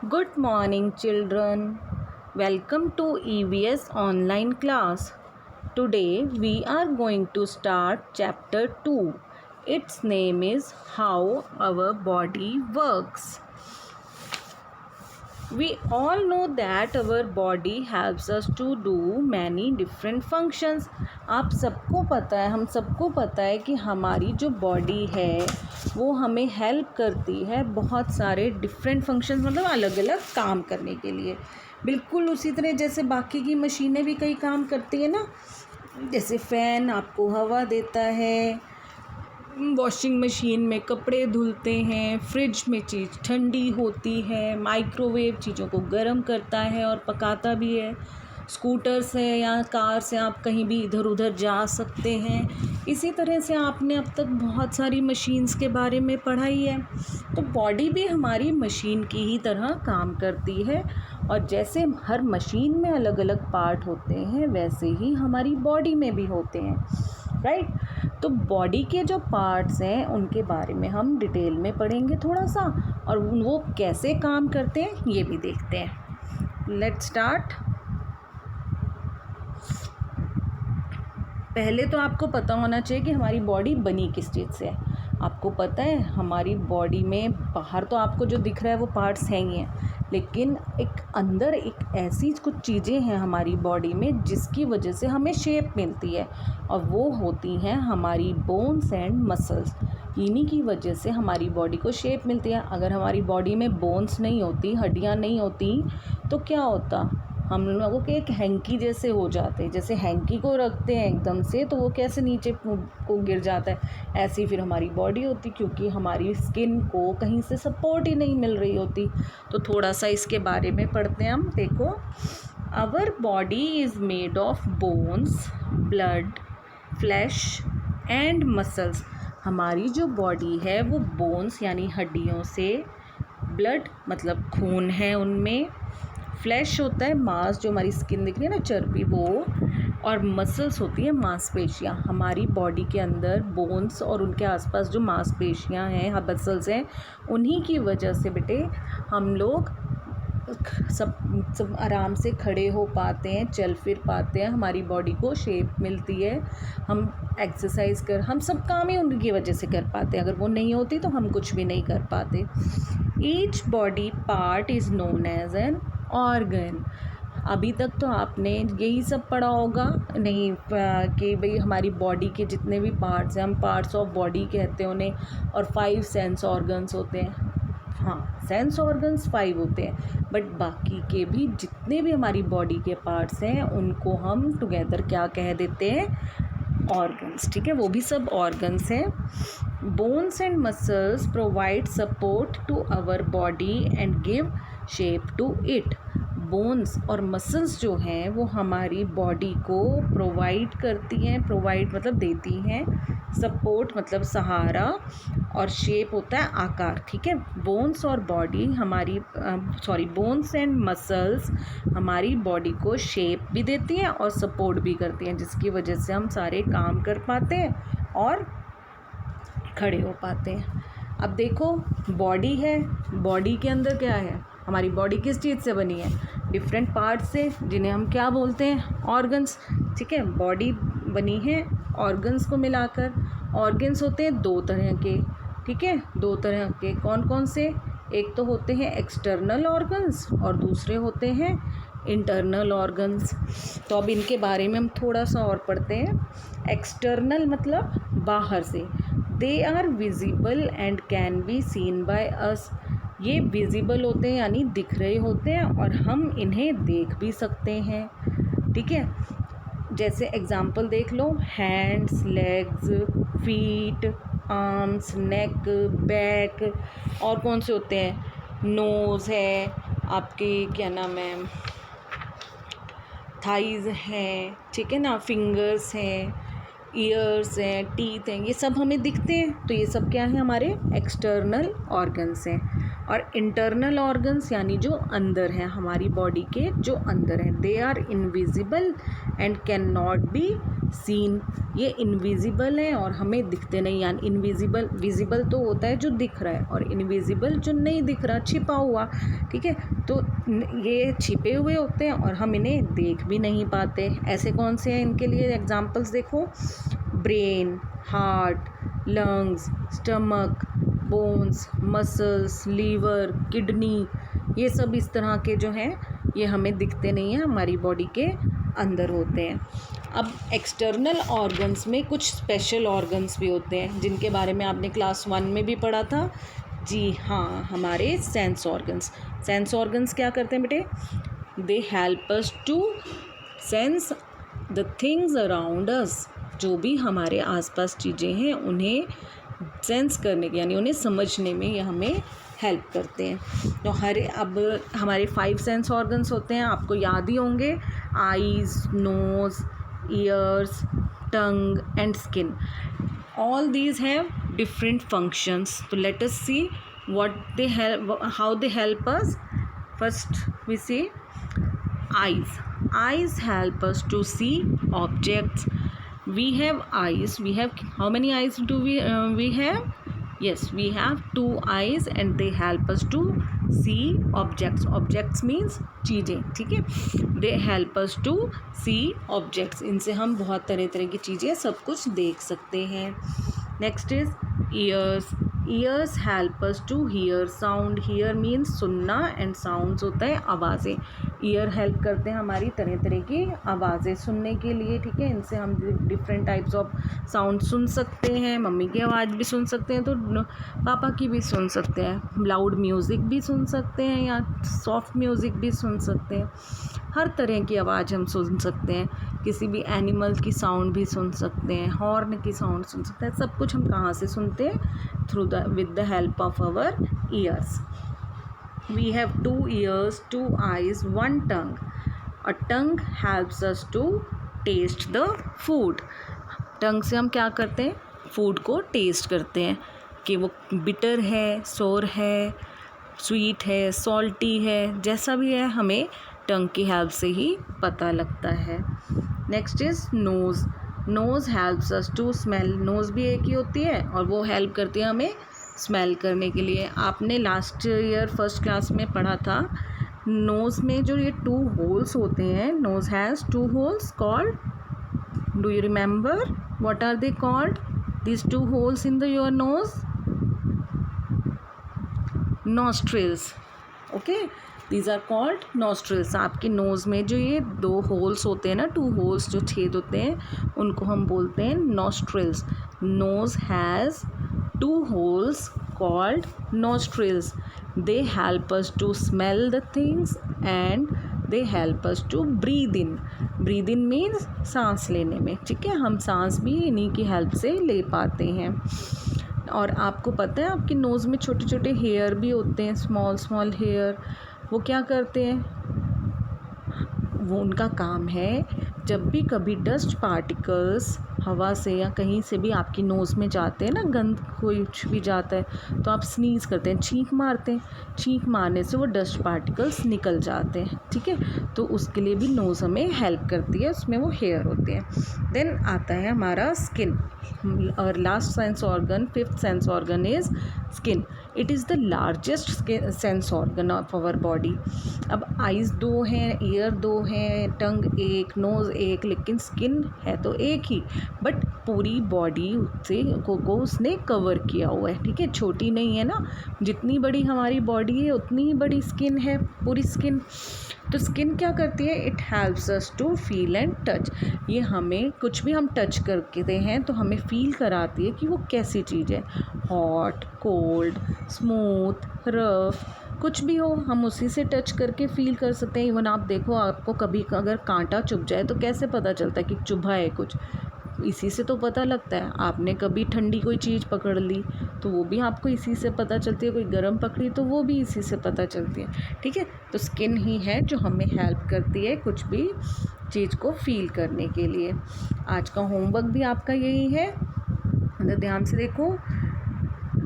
Good morning, children. Welcome to EVS online class. Today we are going to start chapter 2. Its name is How Our Body Works. We all know that our body helps us to do many different functions. आप सबको पता है, हम सबको पता है कि हमारी जो बॉडी है वो हमें हेल्प करती है बहुत सारे डिफरेंट फंक्शंस, मतलब अलग अलग काम करने के लिए। बिल्कुल उसी तरह जैसे बाकी की मशीनें भी कई काम करती है ना, जैसे फ़ैन आपको हवा देता है, वॉशिंग मशीन में कपड़े धुलते हैं, फ्रिज में चीज़ ठंडी होती है, माइक्रोवेव चीज़ों को गर्म करता है और पकाता भी है, स्कूटर से या कार से आप कहीं भी इधर उधर जा सकते हैं। इसी तरह से आपने अब तक बहुत सारी मशीन्स के बारे में पढ़ा ही है। तो बॉडी भी हमारी मशीन की ही तरह काम करती है, और जैसे हर मशीन में अलग अलग पार्ट होते हैं वैसे ही हमारी बॉडी में भी होते हैं, राइट। तो बॉडी के जो पार्ट्स हैं उनके बारे में हम डिटेल में पढ़ेंगे थोड़ा सा, और वो कैसे काम करते हैं ये भी देखते हैं। Let's start. पहले तो आपको पता होना चाहिए कि हमारी बॉडी बनी किस चीज़ से है। आपको पता है हमारी बॉडी में बाहर तो आपको जो दिख रहा है वो पार्ट्स हैं ही हैं, लेकिन एक अंदर एक ऐसी कुछ चीज़ें हैं हमारी बॉडी में जिसकी वजह से हमें शेप मिलती है, और वो होती हैं हमारी बोन्स एंड मसल्स। इन्हीं की वजह से हमारी बॉडी को शेप मिलती है। अगर हमारी बॉडी में बोन्स नहीं होती, हड्डियाँ नहीं होती, तो क्या होता, हम लोगों के एक हैंकी जैसे हो जाते। जैसे हैंकी को रखते हैं एकदम से तो वो कैसे नीचे को गिर जाता है, ऐसी फिर हमारी बॉडी होती, क्योंकि हमारी स्किन को कहीं से सपोर्ट ही नहीं मिल रही होती। तो थोड़ा सा इसके बारे में पढ़ते हैं हम। देखो, our body is made of bones, blood, flesh and muscles. हमारी जो बॉडी है वो बोन्स यानी हड्डियों से, ब्लड मतलब खून है उनमें, फ्लैश होता है मांस, जो हमारी स्किन दिख रही है ना, चर्बी वो, और मसल्स होती है मांसपेशियाँ। हमारी बॉडी के अंदर बोन्स और उनके आसपास जो मांसपेशियाँ हैं, मसल्स हैं, उन्हीं की वजह से बेटे हम लोग सब आराम से खड़े हो पाते हैं, चल फिर पाते हैं, हमारी बॉडी को शेप मिलती है, हम एक्सरसाइज हम सब काम ही उनकी वजह से कर पाते हैं। अगर वो नहीं होती तो हम कुछ भी नहीं कर पाते। Each body part is known as an organ. अभी तक तो आपने यही सब पढ़ा होगा नहीं कि भाई हमारी बॉडी के जितने भी पार्ट्स हैं, हम पार्ट्स ऑफ बॉडी कहते हैं उन्हें, और 5 सेंस ऑर्गन्स होते हैं। हाँ, सेंस ऑर्गन्स 5 होते हैं, बट बाकी के भी जितने भी हमारी बॉडी के पार्ट्स हैं उनको हम टुगेदर क्या कह देते हैं, ऑर्गन्स। ठीक है, वो भी सब ऑर्गन्स हैं। Bones and muscles provide support to our body and give shape to it. Bones और मसल्स जो हैं वो हमारी बॉडी को प्रोवाइड करती हैं, प्रोवाइड मतलब देती हैं, सपोर्ट मतलब सहारा, और शेप होता है आकार। ठीक है, बोन्स और बॉडी हमारी बोन्स एंड मसल्स हमारी बॉडी को शेप भी देती हैं और सपोर्ट भी करती हैं, जिसकी वजह से हम सारे काम कर पाते हैं और खड़े हो पाते हैं। अब देखो, बॉडी है, बॉडी के अंदर क्या है, हमारी बॉडी किस चीज़ से बनी है, डिफरेंट पार्ट्स से, जिन्हें हम क्या बोलते हैं, ऑर्गन्स। ठीक है, बॉडी बनी है ऑर्गन्स को मिलाकर। ऑर्गन्स होते हैं 2 तरह के। ठीक है, 2 तरह के, कौन कौन से, एक तो होते हैं एक्सटर्नल ऑर्गन्स और दूसरे होते हैं इंटरनल ऑर्गन्स। तो अब इनके बारे में हम थोड़ा सा और पढ़ते हैं। एक्सटर्नल मतलब बाहर से, they are visible and can be seen by us. ये विजिबल होते हैं यानी दिख रहे होते हैं और हम इन्हें देख भी सकते हैं। ठीक है, जैसे एग्जाम्पल देख लो, हैंड्स, लेग्स, फीट, आर्म्स, नेक, बैक, और कौन से होते हैं, नोज़ है आपकी, क्या नाम है, थाइज़ हैं, ठीक है ना, फिंगर्स हैं, ईयर्स हैं, टीथ हैं, ये सब हमें दिखते हैं। तो ये सब क्या है, हमारे एक्सटर्नल ऑर्गन्स हैं। और इंटरनल ऑर्गन्स यानी जो अंदर हैं, हमारी बॉडी के जो अंदर हैं, they are invisible and can not be seen. ये इनविजिबल है और हमें दिखते नहीं, यानी इनविजिबल, विजिबल तो होता है जो दिख रहा है, और इनविजिबल जो नहीं दिख रहा, छिपा हुआ, ठीक है। तो ये छिपे हुए होते हैं और हम इन्हें देख भी नहीं पाते। ऐसे कौन से हैं, इनके लिए एग्जांपल्स देखो, brain, heart, lungs, stomach, bones, muscles, liver, kidney, ये सब इस तरह के जो हैं ये हमें दिखते नहीं हैं, हमारी बॉडी के अंदर होते हैं। अब एक्सटर्नल ऑर्गन्स में कुछ स्पेशल ऑर्गन्स भी होते हैं जिनके बारे में आपने क्लास 1 में भी पढ़ा था। जी हाँ, हमारे सेंस ऑर्गन्स। सेंस ऑर्गन्स क्या करते हैं बेटे? They help us to sense the things around us. जो भी हमारे आसपास चीज़ें हैं उन्हें सेंस करने के, यानी उन्हें समझने में ये हमें हेल्प करते हैं। तो अब हमारे 5 सेंस ऑर्गन्स होते हैं, आपको याद ही होंगे, eyes, nose, ears, tongue and skin. All these have different functions. तो let us see what they help, how they help us. First we see eyes. Eyes help us to see objects. We have eyes. We have, how many eyes do we have? Yes, we have 2 eyes and they help us to see objects. Objects means चीज़ें, ठीक है। They help us to see objects. इनसे हम बहुत तरह तरह की चीज़ें सब कुछ देख सकते हैं। Next is ears. Ears help us to hear sound. Hear means सुनना and sounds होता है आवाज़ें। ईयर हेल्प करते हैं हमारी तरह तरह की आवाज़ें सुनने के लिए, ठीक है। इनसे हम डिफरेंट टाइप्स ऑफ साउंड सुन सकते हैं। मम्मी की आवाज़ भी सुन सकते हैं तो पापा की भी सुन सकते हैं। लाउड म्यूज़िक भी सुन सकते हैं या सॉफ्ट म्यूज़िक भी सुन सकते हैं। हर तरह की आवाज़ हम सुन सकते हैं। किसी भी एनिमल की साउंड भी सुन सकते हैं, हॉर्न की साउंड सुन सकते हैं। सब कुछ हम कहाँ से सुनते हैं? Through with the help of our ears. We have 2 ears, 2 eyes, 1 tongue. A tongue helps us to taste the food. टंग से हम क्या करते हैं? फूड को टेस्ट करते हैं कि वो बिटर है, सोर है, स्वीट है, सॉल्टी है, जैसा भी है हमें टंग की हेल्प से ही पता लगता है। Next is nose. Nose helps us to smell. Nose भी एक ही होती है और वो हेल्प करती है हमें स्मेल करने के लिए। आपने लास्ट ईयर फर्स्ट क्लास में पढ़ा था, नोज़ में जो ये 2 होल्स होते हैं, nose has 2 holes called, do you remember what are they called? These 2 holes in the your nose? Nostrils. Okay, these are called nostrils. आपके नोज़ में जो ये 2 होल्स होते हैं ना, 2 होल्स जो छेद होते हैं, उनको हम बोलते हैं nostrils. Nose has 2 holes called nostrils. They help us to smell the things and they help us to breathe in. Breathe in means सांस लेने में, ठीक है। हम सांस भी इन्हीं की हेल्प से ले पाते हैं। और आपको पता है आपके नोज़ में छोटे छोटे हेयर भी होते हैं, स्मॉल स्मॉल हेयर। वो क्या करते हैं? वो उनका काम है, जब भी कभी डस्ट पार्टिकल्स हवा से या कहीं से भी आपकी नोज़ में जाते हैं ना, गंद कुछ भी जाता है तो आप स्नीज़ करते हैं, छींक मारते हैं। छींक मारने से वो डस्ट पार्टिकल्स निकल जाते हैं, ठीक है। तो उसके लिए भी नोज़ हमें हेल्प करती है, उसमें वो हेयर होते हैं। देन आता है हमारा स्किन। और last sense organ, 5th sense organ is skin. It is the largest sense organ of our body. अब आइज़ 2 हैं, ईयर 2 हैं, टंग 1, नोज़ 1, लेकिन स्किन है तो एक ही, बट पूरी बॉडी से को उसने कवर किया हुआ है, ठीक है। छोटी नहीं है ना, जितनी बड़ी हमारी बॉडी है उतनी ही बड़ी स्किन है, पूरी स्किन। तो स्किन क्या करती है? It helps us to feel and touch. ये हमें कुछ भी हम टच करते हैं तो हमें फील कराती है कि वो कैसी चीज़ है। हॉट, कोल्ड, स्मूथ, रफ, कुछ भी हो हम उसी से टच करके फील कर सकते हैं। इवन आप देखो, आपको कभी अगर कांटा चुभ जाए तो कैसे पता चलता है कि चुभा है कुछ? इसी से तो पता लगता है। आपने कभी ठंडी कोई चीज़ पकड़ ली तो वो भी आपको इसी से पता चलती है, कोई गर्म पकड़ी तो वो भी इसी से पता चलती है, ठीक है। तो स्किन ही है जो हमें हेल्प करती है कुछ भी चीज़ को फील करने के लिए। आज का होमवर्क भी आपका यही है, ध्यान से देखो।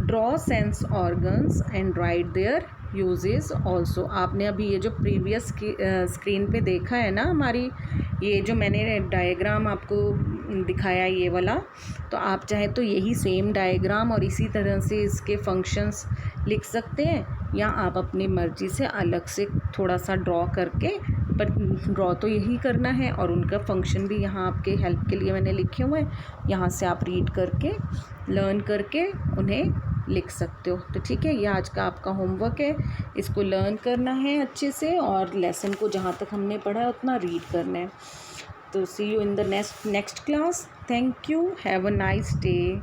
Draw sense organs and right there uses also. आपने अभी ये जो प्रीवियस स्क्रीन पे देखा है ना हमारी, ये जो मैंने डायग्राम आपको दिखाया ये वाला, तो आप चाहे तो यही सेम डायग्राम और इसी तरह से इसके फंक्शंस लिख सकते हैं, या आप अपनी मर्ज़ी से अलग से थोड़ा सा ड्रॉ करके, पर ड्रॉ तो यही करना है और उनका फंक्शन भी यहाँ आपके हेल्प के लिए मैंने लिखे हुए हैं, यहाँ से आप रीड करके लर्न करके उन्हें लिख सकते हो। तो ठीक है, ये आज का आपका होमवर्क है, इसको लर्न करना है अच्छे से और लेसन को जहाँ तक हमने पढ़ा है उतना रीड करना है। तो see you in the next class. Thank you, have a nice day.